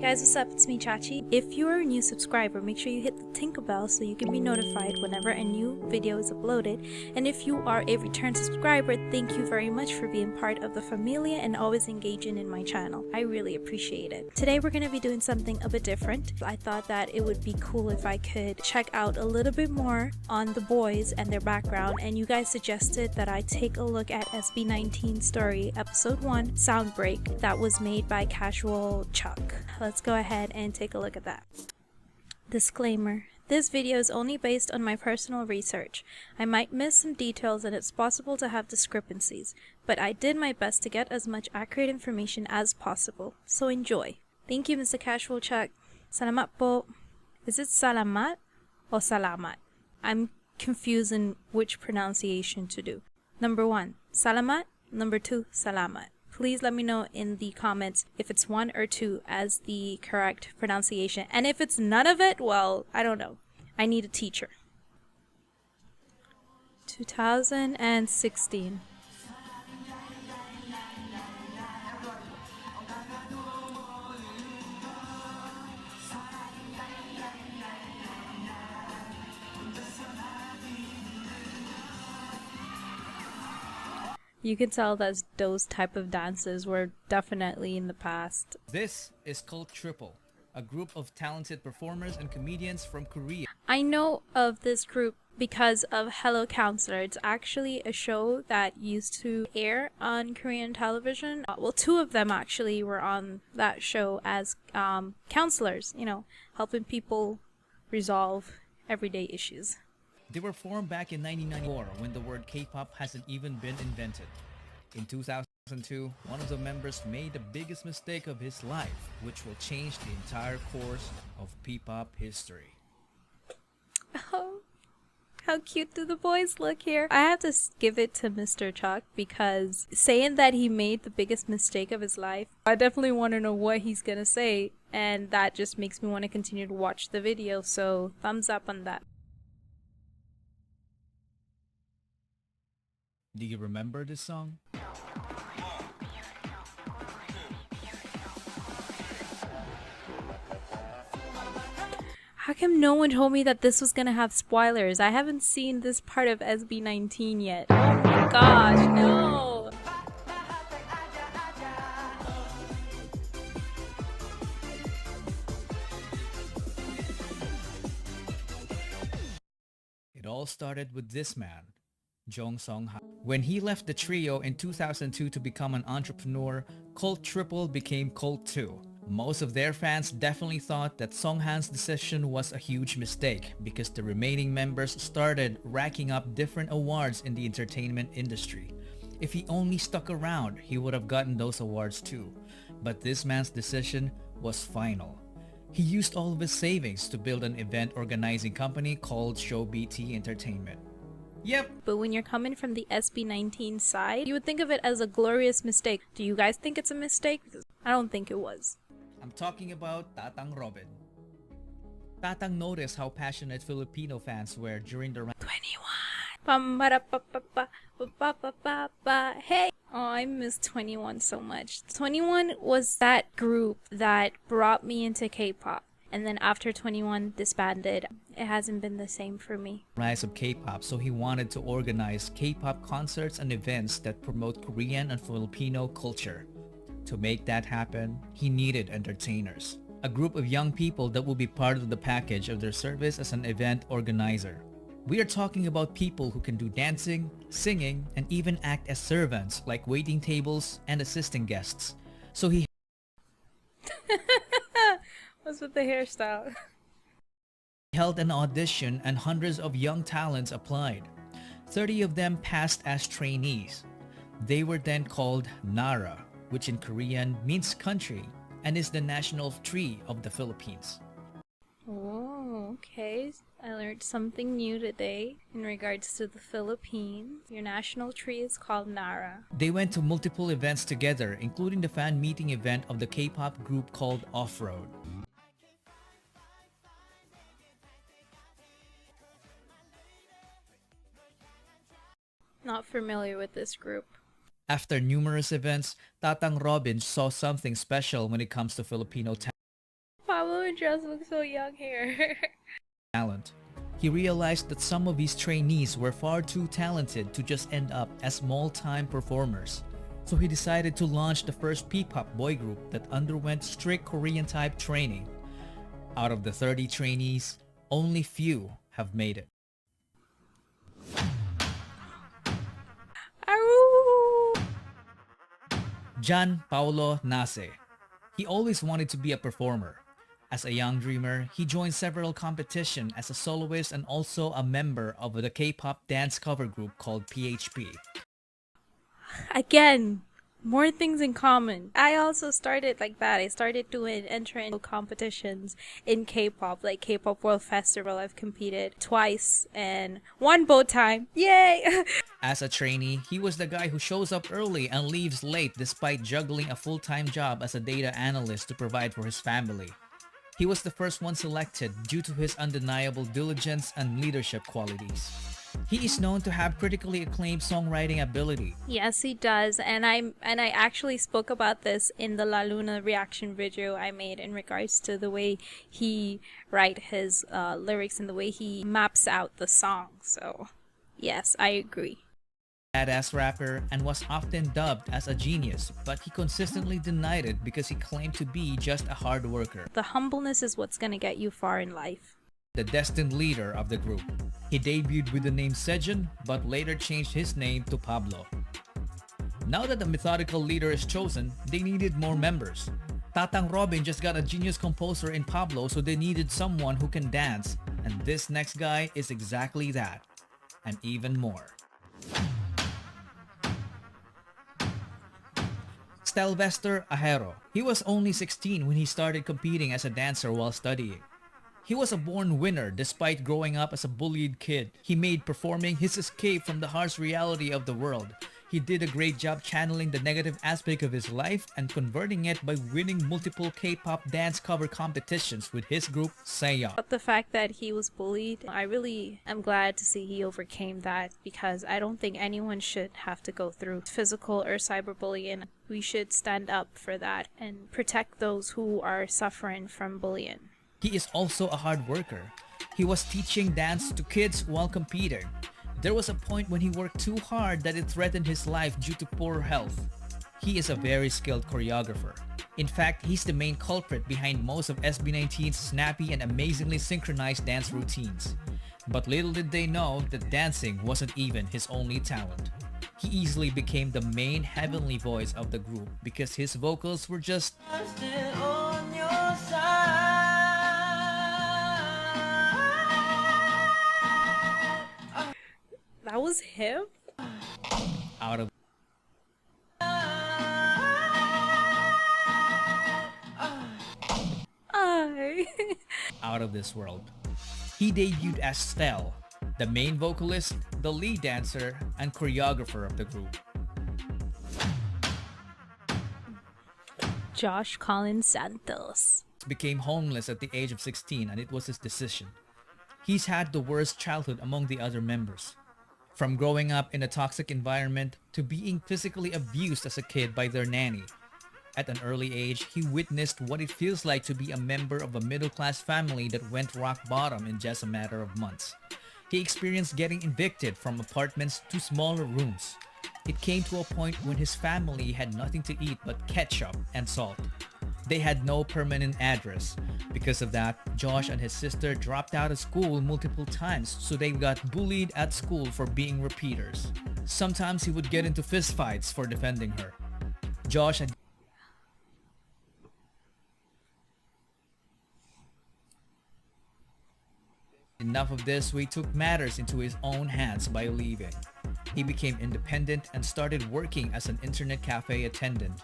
guys, what's up? It's me, Chachi. If you are a new subscriber, make sure you hit the tinkle bell so you can be notified whenever a new video is uploaded. And if you are a return subscriber, thank you very much for being part of the familia and always engaging in my channel. I really appreciate it. Today we're going to be doing something a bit different. I thought that it would be cool if I could check out a little bit more on the boys and their background, and you guys suggested that I take a look at SB19 Story Episode 1 Sound Break that was made by Casual Chuck. Let's go ahead and take a look at that. Disclaimer. This video is only based on my personal research. I might miss some details and it's possible to have discrepancies, but I did my best to get as much accurate information as possible. So enjoy. Thank you, Mr. Casual Chuck. Salamat po. Is it salamat or salamat? I'm confusing which pronunciation to do. Number 1, salamat. Number 2, salamat. Please let me know in the comments if it's 1 or 2 as the correct pronunciation. And if it's none of it, well, I don't know. I need a teacher. 2016. You can tell that those type of dances were definitely in the past. This is called Triple, a group of talented performers and comedians from Korea. I know of this group because of Hello Counselor. It's actually a show that used to air on Korean television. Well, 2 of them actually were on that show as counselors, you know, helping people resolve everyday issues. They were formed back in 1994 when the word K-pop hasn't even been invented. In 2002, one of the members made the biggest mistake of his life, which will change the entire course of P-pop history. Oh, how cute do the boys look here? I have to give it to Mr. Chuck because saying that he made the biggest mistake of his life, I definitely want to know what he's gonna say, and that just makes me want to continue to watch the video, so thumbs up on that. Do you remember this song? How come no one told me that this was gonna have spoilers? I haven't seen this part of SB19 yet. Oh my gosh, no! It all started with this man, Jong Song-ha. When he left the trio in 2002 to become an entrepreneur, Cult Triple became Cult 2. Most of their fans definitely thought that Song-han's decision was a huge mistake because the remaining members started racking up different awards in the entertainment industry. If he only stuck around, he would have gotten those awards too. But this man's decision was final. He used all of his savings to build an event organizing company called Show BT Entertainment. Yep. But when you're coming from the SB19 side, you would think of it as a glorious mistake. Do you guys think it's a mistake? Because I don't think it was. I'm talking about Tatang Robin. Tatang noticed how passionate Filipino fans were during the 21. Hey! Oh, I miss 21 so much. 21 was that group that brought me into K-pop. And then after 21 disbanded, it hasn't been the same for me. Rise of K-pop, so he wanted to organize K-pop concerts and events that promote Korean and Filipino culture. To make that happen, he needed entertainers, a group of young people that will be part of the package of their service as an event organizer. We are talking about people who can do dancing, singing, and even act as servants like waiting tables and assisting guests. So he What's with the hairstyle? held an audition and hundreds of young talents applied. 30 of them passed as trainees. They were then called Nara, which in Korean means country and is the national tree of the Philippines. Oh, okay. I learned something new today in regards to the Philippines. Your national tree is called Nara. They went to multiple events together, including the fan meeting event of the K-pop group called Off-Road. Not familiar with this group. After numerous events, Tatang Robin saw something special when it comes to Filipino talent. dress looks so young here. Talent. He realized that some of his trainees were far too talented to just end up as small-time performers. So he decided to launch the first P-pop boy group that underwent strict Korean-type training. Out of the 30 trainees, only few have made it. Gian Paolo Nace. He always wanted to be a performer. As a young dreamer, he joined several competitions as a soloist and also a member of the K-pop dance cover group called PHP. Again, more things in common. I also started like that. I started doing entering competitions in K-pop, like K-pop World Festival. I've competed twice and won both time. Yay! As a trainee, he was the guy who shows up early and leaves late despite juggling a full-time job as a data analyst to provide for his family. He was the first one selected due to his undeniable diligence and leadership qualities. He is known to have critically acclaimed songwriting ability. Yes, he does, and I actually spoke about this in the La Luna reaction video I made in regards to the way he writes his lyrics and the way he maps out the song. So, yes, I agree. Badass rapper and was often dubbed as a genius, but he consistently denied it because he claimed to be just a hard worker. The humbleness is what's gonna get you far in life. The destined leader of the group. He debuted with the name Sejun, but later changed his name to Pablo. Now that the methodical leader is chosen, they needed more members. Tatang Robin just got a genius composer in Pablo, so they needed someone who can dance, and this next guy is exactly that, and even more.Stelvester Ahero. He was only 16 when he started competing as a dancer while studying. He was a born winner despite growing up as a bullied kid. He made performing his escape from the harsh reality of the world. He did a great job channeling the negative aspect of his life and converting it by winning multiple K-pop dance cover competitions with his group Saeyeon. But the fact that he was bullied, I really am glad to see he overcame that, because I don't think anyone should have to go through physical or cyberbullying. We should stand up for that and protect those who are suffering from bullying. He is also a hard worker. He was teaching dance to kids while competing. There was a point when he worked too hard that it threatened his life due to poor health. He is a very skilled choreographer. In fact, he's the main culprit behind most of SB19's snappy and amazingly synchronized dance routines. But little did they know that dancing wasn't even his only talent. He easily became the main heavenly voice of the group because his vocals were just That was him? out of out of this world. He debuted as Stel, the main vocalist, the lead dancer, and choreographer of the group. Josh Colin Santos Became homeless at the age of 16, and it was his decision. He's had the worst childhood among the other members. From growing up in a toxic environment to being physically abused as a kid by their nanny. At an early age, he witnessed what it feels like to be a member of a middle-class family that went rock bottom in just a matter of months. He experienced getting evicted from apartments to smaller rooms. It came to a point when his family had nothing to eat but ketchup and salt. They had no permanent address. Because of that, Josh and his sister dropped out of school multiple times, so they got bullied at school for being repeaters. Sometimes he would get into fistfights for defending her. Josh had enough of this, so he took matters into his own hands by leaving. He became independent and started working as an internet cafe attendant.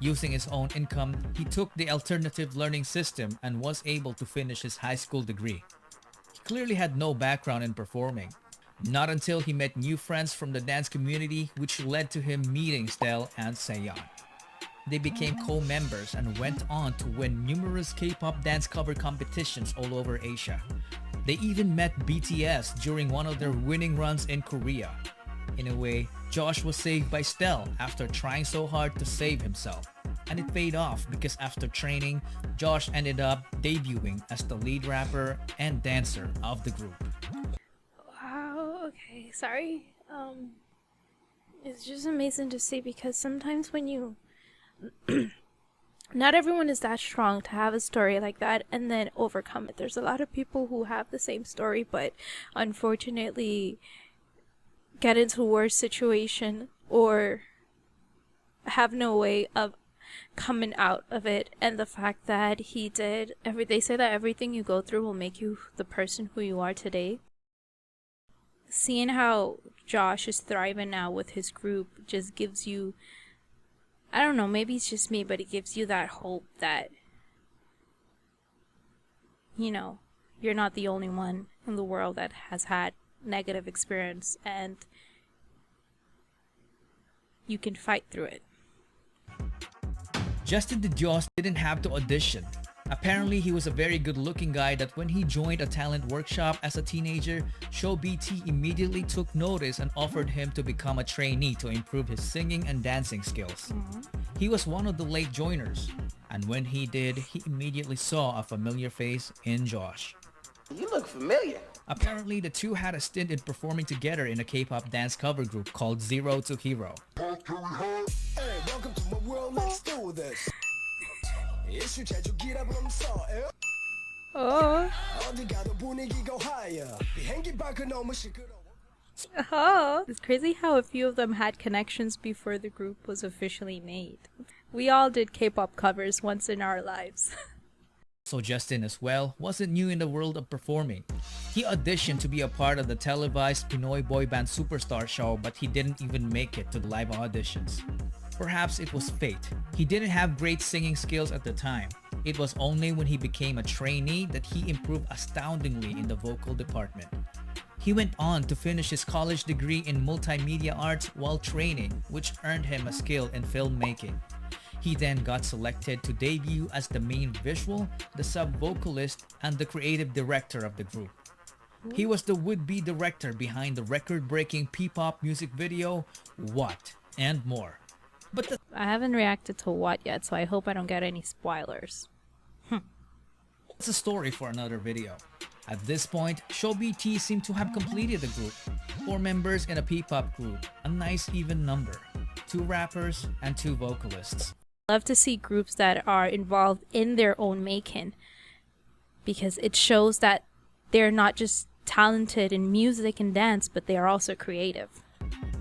Using his own income, he took the alternative learning system and was able to finish his high school degree. He clearly had no background in performing. Not until he met new friends from the dance community, which led to him meeting Stel and Saeyeon. They became co-members and went on to win numerous K-pop dance cover competitions all over Asia. They even met BTS during one of their winning runs in Korea. In a way, Josh was saved by Stel after trying so hard to save himself. And it paid off because after training, Josh ended up debuting as the lead rapper and dancer of the group. Wow, okay, sorry. It's just amazing to see because sometimes when you not everyone is that strong to have a story like that and then overcome it. There's a lot of people who have the same story but unfortunately get into a worse situation or have no way of coming out of it. And the fact that he did they say that everything you go through will make you the person who you are today. Seeing how Josh is thriving now with his group just gives you, I don't know, maybe it's just me, but it gives you that hope that, you know, you're not the only one in the world that has had negative experience and you can fight through it. Justin DeDios didn't have to audition. Apparently, he was a very good-looking guy that when he joined a talent workshop as a teenager, ShowBT immediately took notice and offered him to become a trainee to improve his singing and dancing skills. He was one of the late joiners, and when he did, he immediately saw a familiar face in Josh. You look familiar. Apparently, the two had a stint in performing together in a K-pop dance cover group called Zero to Hero. Hey, welcome to my world, let's do this. Oh. Oh. It's crazy how a few of them had connections before the group was officially made. We all did K-pop covers once in our lives. So Justin as well wasn't new in the world of performing. He auditioned to be a part of the televised Pinoy boy band Superstar show, but he didn't even make it to the live auditions. Perhaps it was fate. He didn't have great singing skills at the time. It was only when he became a trainee that he improved astoundingly in the vocal department. He went on to finish his college degree in multimedia arts while training, which earned him a skill in filmmaking. He then got selected to debut as the main visual, the sub-vocalist, and the creative director of the group. He was the would-be director behind the record-breaking P-pop music video, What, and more. But I haven't reacted to What yet, so I hope I don't get any spoilers. that's a story for another video. At this point, ShowBT seemed to have completed the group. 4 members in a P-pop group, a nice even number. 2 rappers and 2 vocalists. Love to see groups that are involved in their own making because it shows that they're not just talented in music and dance, but they are also creative.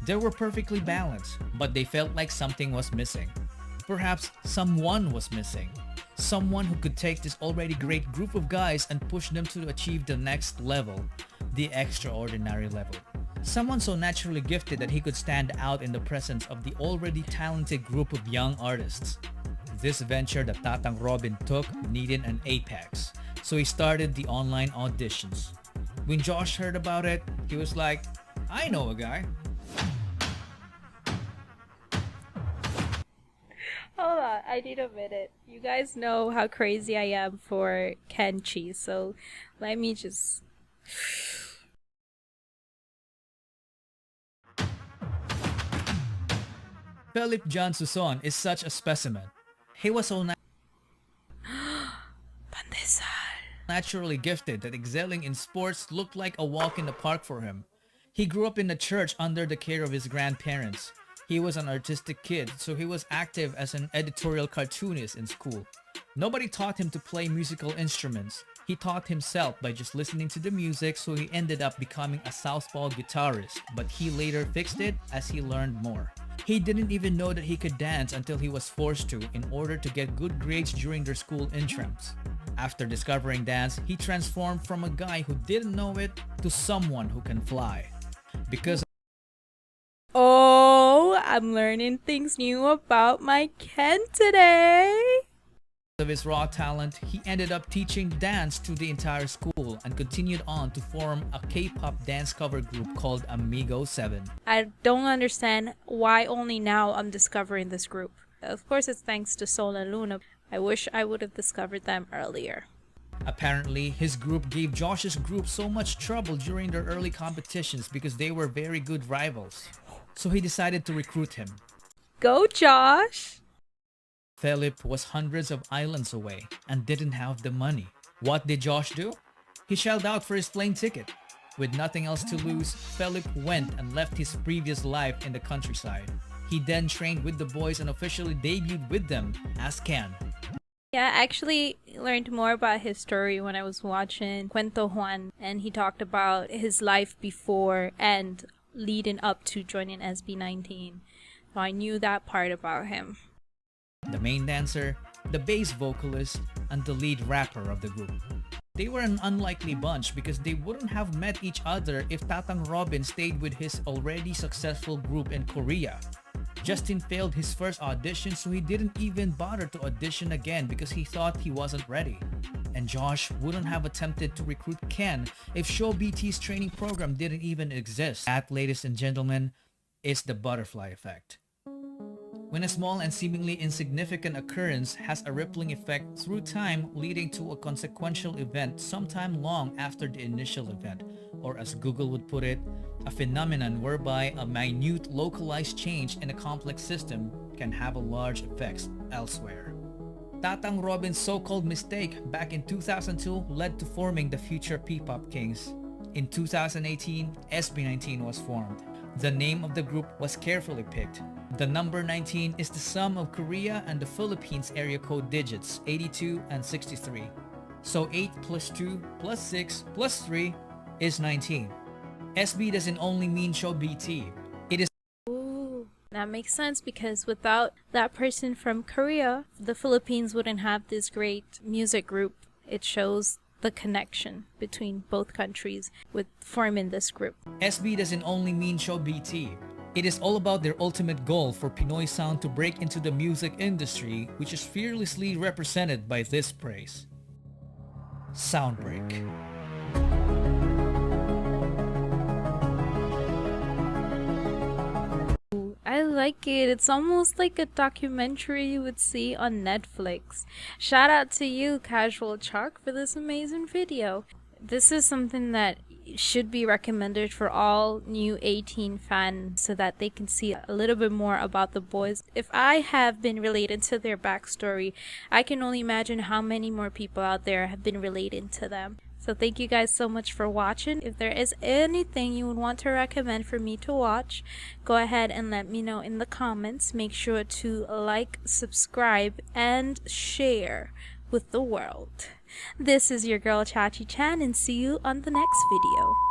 They were perfectly balanced, but they felt like something was missing. Perhaps someone was missing. Someone who could take this already great group of guys and push them to achieve the next level, the extraordinary level. Someone so naturally gifted that he could stand out in the presence of the already talented group of young artists. This venture that Tatang Robin took needed an apex, so he started the online auditions. When Josh heard about it, he was like, I know a guy. Hold on, I need a minute. You guys know how crazy I am for Kenchi, so let me just... Philip John Suson is such a specimen. He was so naturally gifted that excelling in sports looked like a walk in the park for him. He grew up in the church under the care of his grandparents. He was an artistic kid, so he was active as an editorial cartoonist in school. Nobody taught him to play musical instruments. He taught himself by just listening to the music, so he ended up becoming a southpaw guitarist, but he later fixed it as he learned more. He didn't even know that he could dance until he was forced to in order to get good grades during their school intrams. After discovering dance, he transformed from a guy who didn't know it to someone who can fly. Because Oh, I'm learning things new about my Ken today. of his raw talent, he ended up teaching dance to the entire school and continued on to form a K-pop dance cover group called Amigo 7. I don't understand why only now I'm discovering this group. Of course, it's thanks to Sol and Luna. I wish I would have discovered them earlier. Apparently, his group gave Josh's group so much trouble during their early competitions because they were very good rivals. So he decided to recruit him. Go, Josh! Philip was hundreds of islands away and didn't have the money. What did Josh do? He shelled out for his plane ticket. With nothing else to lose, Philip went and left his previous life in the countryside. He then trained with the boys and officially debuted with them as Ken. Yeah, I actually learned more about his story when I was watching Cuento Juan, and he talked about his life before and leading up to joining SB19. So I knew that part about him. The main dancer, the bass vocalist, and the lead rapper of the group. They were an unlikely bunch because they wouldn't have met each other if Tatang Robin stayed with his already successful group in Korea. Justin failed his first audition, so he didn't even bother to audition again because he thought he wasn't ready. And Josh wouldn't have attempted to recruit Ken if Show BT's training program didn't even exist. That, ladies and gentlemen, is the butterfly effect. When a small and seemingly insignificant occurrence has a rippling effect through time, leading to a consequential event sometime long after the initial event, or as Google would put it, a phenomenon whereby a minute localized change in a complex system can have a large effects elsewhere. Tatang Robin's so-called mistake back in 2002 led to forming the future P-pop kings. In 2018, SB19 was formed. The name of the group was carefully picked. The number 19 is the sum of Korea and the Philippines area code digits 82 and 63. So 8 plus 2 plus 6 plus 3 is 19. SB doesn't only mean Show BT. It is. Ooh, that makes sense because without that person from Korea, the Philippines wouldn't have this great music group. It shows the connection between both countries with forming this group. SB doesn't only mean Show BT. It is all about their ultimate goal for Pinoy sound to break into the music industry, which is fearlessly represented by this praise. Soundbreak. I like it. It's almost like a documentary you would see on Netflix. Shout out to you, Casual Chalk, for this amazing video. This is something that should be recommended for all new A'TIN fans so that they can see a little bit more about the boys. If I have been related to their backstory, I can only imagine how many more people out there have been related to them. So thank you guys so much for watching. If there is anything you would want to recommend for me to watch, go ahead and let me know in the comments. Make sure to like, subscribe, and share with the world. This is your girl Chachi Chan, and see you on the next video.